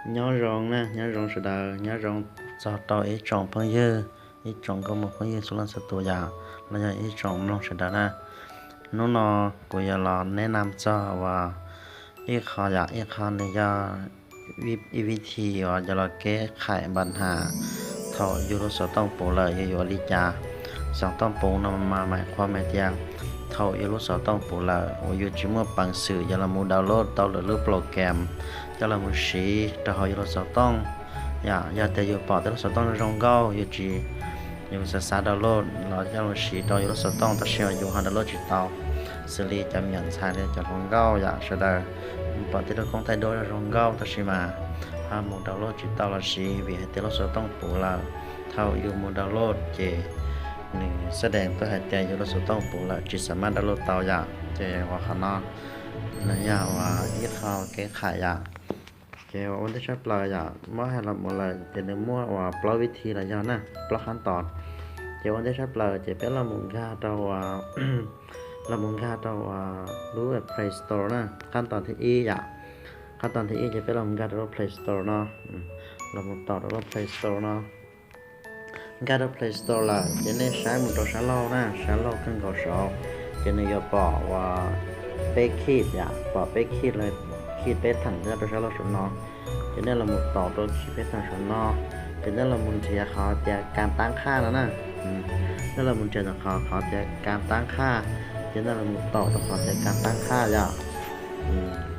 nhớ rong nè nhớ rong sẽ đờ nhớ rong cho tao ít trồng phong dư ít trồng có một phong dư số lần số tuổi già là giờ ít trồng nó sẽ đờ nè nó của giờ làแนะนำcho và ít khó dạ ít khó này giờวิธีว่าจะเราแก้ไขปัญหาเท่าอยู่รถสต้องปูเลยอยู่ลิจาสองต้องปูนำมาหมายความหมายอย่างเท่าอยู่รถสต้องปูเลยอยู่จิมัวปังสื่อจะเรามูดาวน์โหลดดาวน์โหลดโปรแกรมจะเรามูสีแต่เขาอยู่รถสต้องอย่าแต่อยู่ปอดแต่รถสต้องรองเก้าอยู่จีอยู่ศึกษาดาวน์โหลดเราจะเราสีต่ออยู่รถสต้องแต่เชียวอยู่ฮันดาวน์โหลดจิตเตาxử lý chậm nhận sai để cho rong gao dạ sẽ đợi bỏ tới đó không thay đổi là rong gao ta chỉ mà một download chỉ tao là gì vì thế nó sẽต้องปูlà thao yêu một download chỉนี่แสดงตัวหายใจอยู่เราต้องปูละจิตสามารถดาวน์โหลดเตาอย่างเจ้าว่าขนาดนั่นอย่างว่ายึดเข้าแก้ไขอย่างเจ้าวันที่ใช้ปลาอย่างเมื่อให้เราหมดเลยจะนึกมั่วว่าปลาวิธีอะไรอย่างนะปลาขั้นตอนเจ้าวันที่ใช้ปลาจะเป็นละมุนค่าตัวว่าละมุนค่าตัวว่ารู้แบบ Play Store นะขั้นตอนที่อีอย่างขั้นตอนที่อีจะเป็นละมุนค่าตัว Play Store เนาะละมุนต่อตัว Play Store เนาะการ Play Store là cho nên sai một trò sai lâu nè sai lâu không có số cho nên giờ bỏ và bé kit dạ bỏ bé kit là kit bé thẳng ra trò sai lâu số nó cho nên là một tổ đôi kit bé thẳng số nó cho nên là một chỉ khó thì cảm tăng kha nữa nè nên là một chỉ khó thì cảm tăng kha cho nên là một tổ khó thì cảm tăng kha dạ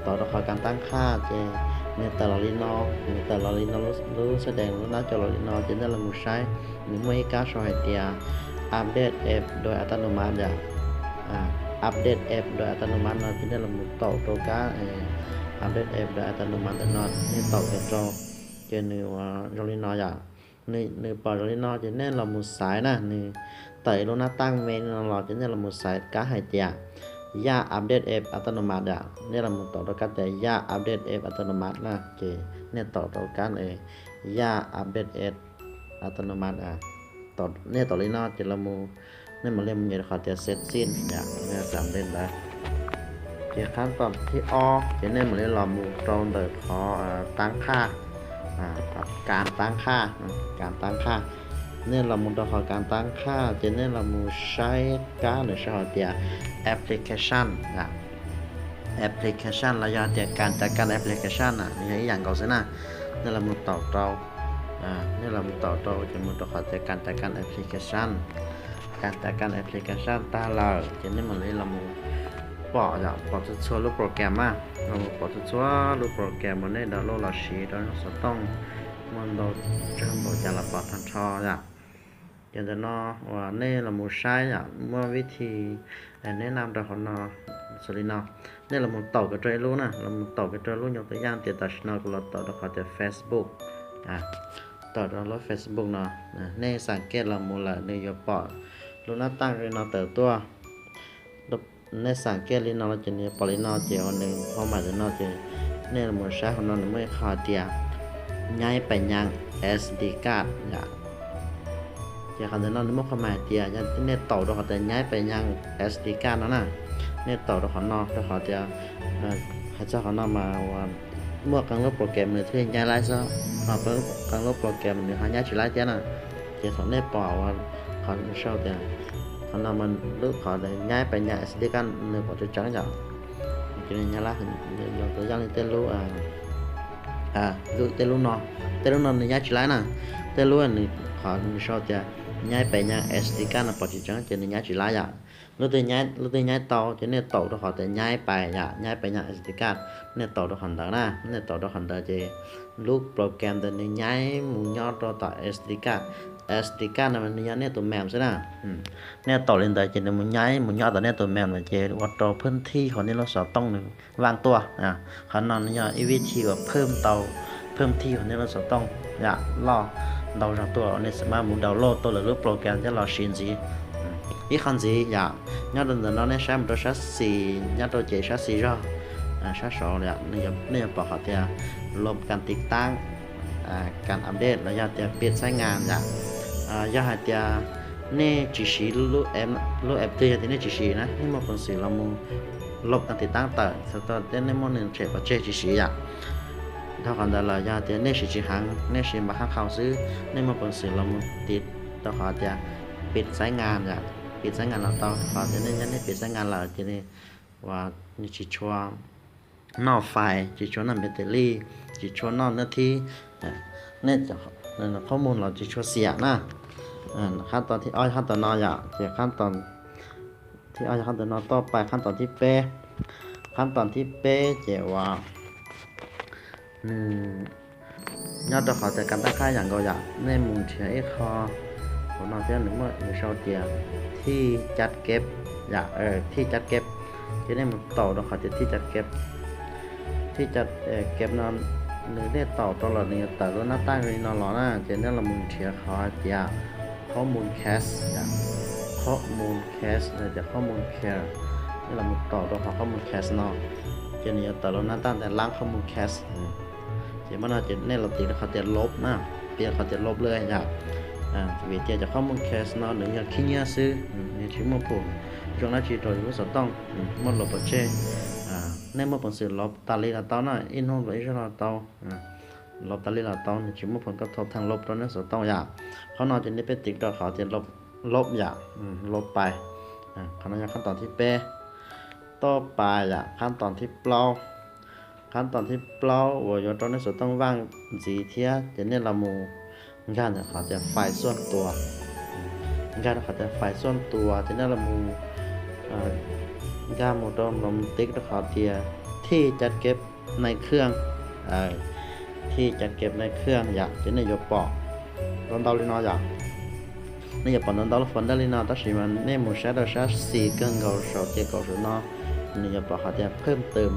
tổ khó cảm tăng kha thì nên tờ lò nóรู้แสดงรู้หน้าจอลอลินอจะได้ละมุใช้หรือไม่การสอยเตียอัปเดตแอปโดยอัตโนมัติอย่างอัปเดตแอปโดยอัตโนมัติเราจะได้ละมุต่อตัวการอัปเดตแอปโดยอัตโนมัตินอนนี่ต่อเป็นจอจะเนื้อลอลินออย่างนี่ปล่อยลอลินอจะได้ละมุสายนะนี่ไต่ลงหน้าตั้งเมนเราจะได้ละมุสายการหายเตียย่าอัปเดตแอปอัตโนมัติเนี่ยเราต่อตัวกันแต่ย่าอัปเดตแอปอัตโนมัตินะเจเนี่ยต่อตัวกันย่าอัปเดตแอปอัตโนมัติต่อเนี่ยต่อเลยนอจะเราเนี่ยมาเล่นมันจะขอจะเสร็จสิ้นเนี่ยสามเล่นแล้วเกี่ยวขั้นตอนที่ออจะเนี่ยมาเล่นเราตรงเดินขอตั้งค่าการตั้งค่าเนี่ยเราต้องขอการตั้งค่าจะเนี่ยเราใช้การหรือใช้เดียแอปพลิเคชันแอปพลิเคชันระยะเดียการจัดการแอปพลิเคชันนี่อย่างก่อนสินะเนี่ยเราต่อเราเนี่ยเราต่อเราจะต้องขอจัดการแอปพลิเคชันการจัดการแอปพลิเคชันตาเราจะเนี่ยมันเลยเราปอจะช่วยรูปโปรแกรมเราปอจะช่วยรูปโปรแกรมมันเนี่ยดาวน์โหลดเราชีเราต้องมันเราจะบอกจะเราปอทันชออย่างจะนอว่าเนี่ยเราใช้เมื่อวิธีแนะนำเราของนอสลินอเนี่ยเราต่อกับใจรู้นะเราต่อกับใจรู้ยกตัวอย่างเดี๋ยวตัดนอเราต่อเราขอจะ Facebook ต่อเรา Facebook เนาะเนี่ยสังเกตเรามูลเนี่ยยกปอรู้หน้าตั้งเลยนอเติบตัวเนี่ยสังเกตเลยนอเราจะเนี่ยปอลินอเจียวหนึ่งพอมาจะนอเจียเนี่ยเราใช้ของนอไม่ขาดเดียย้ายไปยัง SD card จะเขาจะนอนนึกว่าเขาหมายเตียยันเน็ตต่อเราเขาจะย้ายไปยัง SD card นั่นน่ะเน็ตต่อเราเขานอกแล้วเขาจะเขาจะเขานอกมาว่าเมื่อกลางลบโปรแกรมเลยที่ย้ายไลน์ซะเขาเพิ่งกลางลบโปรแกรมเนี่ยเขาย้ายจุดไลน์เตี้ยน่ะจะสอนเน็ตปอว่าเขาไม่ชอบเตี้ยเขานอกมันลูกเขาจะย้ายไปยัง SD card เนี่ยพอจะจังจ้ะจะเนี่ยย้ายไลน์ยกตัวอย่างนี่เต้นรู้ลูกเต้นรู้นอเนี่ยย้ายจุดไลน์น่ะเต้นรู้อันนี้เขาไม่ชอบเตี้ยย้ายไปยัง SD card นะพอจะจังจะเนี่ยย้ายจุดไลน์lúc tôi nhái tàu cho nên tàu đó họ sẽ nhái bài nhái bài nhà SD card nên tàu đó hoàn đó nên tàu đó hoàn đó thì lúc program thì nhái muốn nhớ cho tàu SD card là mình nhớ nên tụi mềm thế nào nên tàu lên đây chỉ nên muốn nhớ tàu nên tụi mềm là chỉวัดตัวพื้นที่ของนี่เราสอบต้องวางตัวเขานอนเนี่ยวิธีแบบเพิ่มเตาเพิ่มที่ของนี่เราสอบต้องล่อเราจากตัวในสมาร์ทมูดาวน์โหลดตัวหรือโปรแกรมที่เราชินสิอีกขั้นสิnhớ đến nó nên xem một số xì nhớ tôi chỉ số xì rồi số số là nên bảo họ thì lộpการติดตั้งการอัปเดตแล้วจะเปลี่ยนใช้งานจะหาจะเนี่ยchỉ xí lúc em thìเนี่ยchỉ xíนะนี่มันเป็นสิ่งเราลบการติดตั้งต่อสุดท้ายเนี่ยมันเนี่ยเฉพาะchỉ xí เท่ากันแต่ละยาเตียเนี่ยสิหังเนี่ยสิมาหาข่าวซื้อเนี่ยมาเปิดสื่อเราติดต่อขอจะปิดสายงานจ้ะปิดสายงานเราต่อขอจะเนี่ยปิดสายงานเราจะนี่ว่านี่สิชัวนอกไฟสิชัวนอกแบตเตอรี่สิชัวนอกเนื้อที่เนี่ยจะข้อมูลเราจะชัวเสียนะขั้นตอนที่ขั้นตอนนออย่าจะขั้นตอนที่ขั้นตอนนอต่อไปขั้นตอนที่เป๊ะขั้นตอนที่เป๊ะเจ๋ว่าnhớ cho họ sẽ cảm tác khaiอย่างก็อยากในมุมเชียร์คอผมนอนเที่ยวหนึ่งเมื่อเช้าเดียวที่จัดเก็บอยากที่จัดเก็บจะได้มุมต่อเราเขาจะที่จัดเก็บที่จัดเก็บนอนหรือได้ต่อตลอดเนี่ยแต่ก็น่าตั้งเลยนอนรอนะจะได้ละมุมเชียร์เขาจะข้อมูลแคสข้อมูลแคสจะข้อมูลแคร์นี่ละมุมต่อเราเขาข้อมูลแคสเนาะจะเนี่ยแต่เราน่าตั้งแต่ล้างข้อมูลแคสเดี๋ยวมันอาจจะเนี่ยเราตีแล้วเขาจะลบนะเปลี่ยนเขาจะลบเลยอยากวิธีจะข้อมูลแคสเนาะหรืออยากขี้เงี้ยซื้อในชิ้นมือผมช่วงนั้นชีโตอยู่ก็ต้องมันลบเช่ในมือผมซื้อลบตาลีละตอนน่ะอินโนไว้ช่ละตอนลบตาลีละตอนในชิ้นมือผมก็ทบทางลบตอนนั้นสต้องอยากเขานอนจะนี่เป็นติ๊กดอกเขาจะลบอยากลบไปเขานอนขั้นตอนที่เป๊ะต่อไปอยากขั้นตอนที่เปล่าขั้นตอนที่เปล่าว่าอยู่ตอนนี้สุดต้องว่างสีเทียจะเนี่ยละมูงานเนี่ยเขาจะไฟส่วนตัวงานเขาจะไฟส่วนตัวจะเนี่ยละมูงานโมดอมลมติ๊กแล้วเขาเทียที่จัดเก็บในเครื่องที่จัดเก็บในเครื่องอยากจะเนี่ยยกปอกตอนเตาลินออยากนี่อย่าปอนตอนเตาฝนได้ลินอตั้งแต่มันเนี่ยมูใช้ได้ใช้สีเกินเก่าสองเจ็ดเก่าสุดนอนี่อย่าปอกเขาจะเพิ่มเติม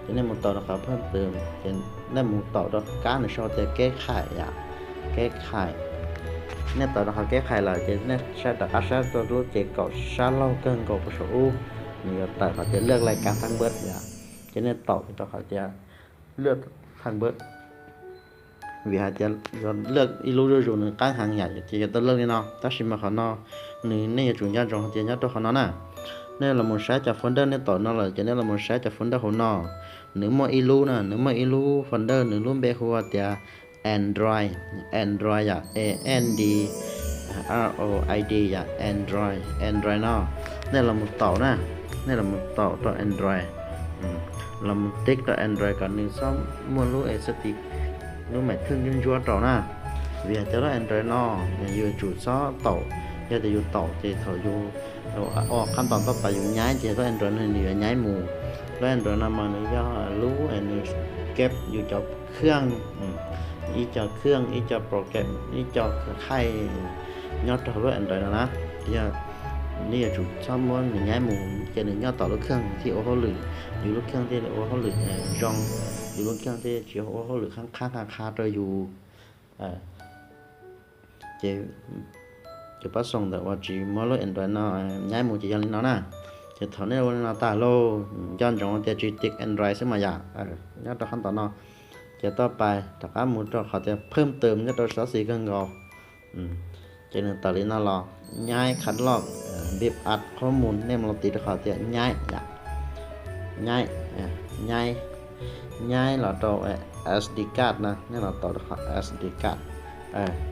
จะได้หมุนต่อนะครับเพิ่มเติมจะได้หมุนต่อดอกก้านในช่อจะแก้ไขแก้ไขเนี่ยต่อนะครับแก้ไขเลยจะเนี่ยใช้แต่การใช้ตัวรู้เจเก่าใช้เล่าเกินเก่าประสบนี่ก็แต่เขาจะเลือกรายการทั้งเบิร์ดจะเนี่ยต่อเขาจะเลือกทั้งเบิร์ดvì họจะเลือกอีลูอยู่หนึ่งการหางใหญ่จะต้องเลือกนี่เนาะถ้าชิมมาเขาเนาะนี่นี่จุดยากตรงที่ยากตัวเขาเนาะnên là một sai cho folder nên tỏ nó là cho nên là một sai cho folder hồ nó nếu mà ilu nè nếu mà ilu folder nếu luôn bé hoa thì Android à A N D R O I D à Android nó nên là một tàu nè nên là một tàu cho Android là một tích cho Android còn nếu xong mua lúa aesthetic lúa mày thương nhân chúa tàu nè vì cho nó Android nó vừa chủ số tàu giờ thì vừa tàu thì thở vôขั้นตอนต่อไปอยู่ย้ายเจก็ Android ให้เหนือย้ายหมู่แล้ว Android นำมาในย่อรู้อันนี้เก็บอยู่จอเครื่องอีจอเครื่องอีจอโปรแกรมอีจอไข่ยอดต่อรถ Android นะนี่จุดช่องม้วนย้ายหมู่จะหนึ่งยอดต่อรถเครื่องที่โอเวอร์หรืออยู่รถเครื่องที่โอเวอร์หรือรองอยู่รถเครื่องที่เฉียวโอเวอร์หรือข้างคาตัวอยู่เจจะประสงค์แต่ว่าจีมอลล์ Android nó nhái một chỉ cho nó nè chỉ thằng này nó ta lô cho trong cái chỉ tick Android ซึ่งมาอยากnhớตัวขั้นตอนเนาะจะต่อไปถ้าการหมุนตัวเขาจะเพิ่มเติมตัวซอสสีกันก่อนจะหนึ่งต่อเลยน่ารอย้ายคัดลอกบีบอัดข้อมูลเนี่ยมันติดเขาจะย้ายเราตัว SD card นะเนี่ยเราต่อเขา SD card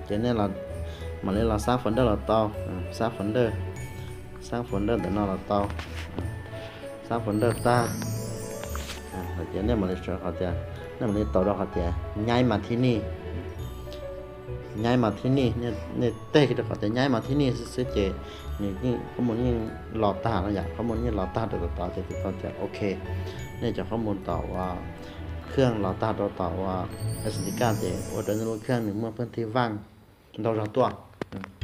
จะเนี่ยเราmà lên là sang folder là to sang folder để nó là to sang folder ta họ chỉ nên mà lên cho họ chỉ nên mà lên tàu đó họ chỉ nhai mà thế này nên tê cái họ chỉ nhai mà thế này sẽ chỉ những có muốn những lọt ta nó vậy có muốn những lọt ta được tàu thì họ chỉ ok nên cho có muốn tàuเครื่องเราตาเราต่อว่า SD card ที่ว่าจะรู้เครื่องหนึ่งเมื่อเพื่อนที่ว่างเราตัว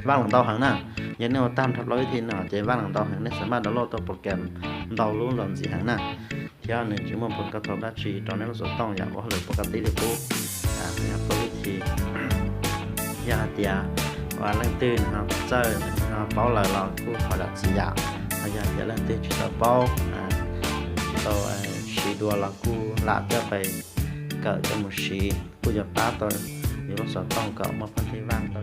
ว่างของเราหังหน้ายังเนี่ยตามทับร้อยทีน่ะจะว่างของเราหังเนี่ยสามารถดาวน์โหลดตัวโปรแกรมเรารู้หล่นสีหังหน้าเที่ยวหนึ่งจึงมันผลกระทบด้านชีตอนนี้เราต้องอยากว่าเหลือปกติหรือปุ๊บนะครับตัววิธียาเตียว่าเรื่องตื่นนะครับเจอเป้าเลยเราคู่ขอดัดสีอยากพยายามจะเรื่องตื่นจุดเป้าตัวชีดัวเราคู่หลับจะไปเกิดจะมุชีคู่จะป้าตัวอยู่เราต้องเกิดมาพันที่ว่างตัว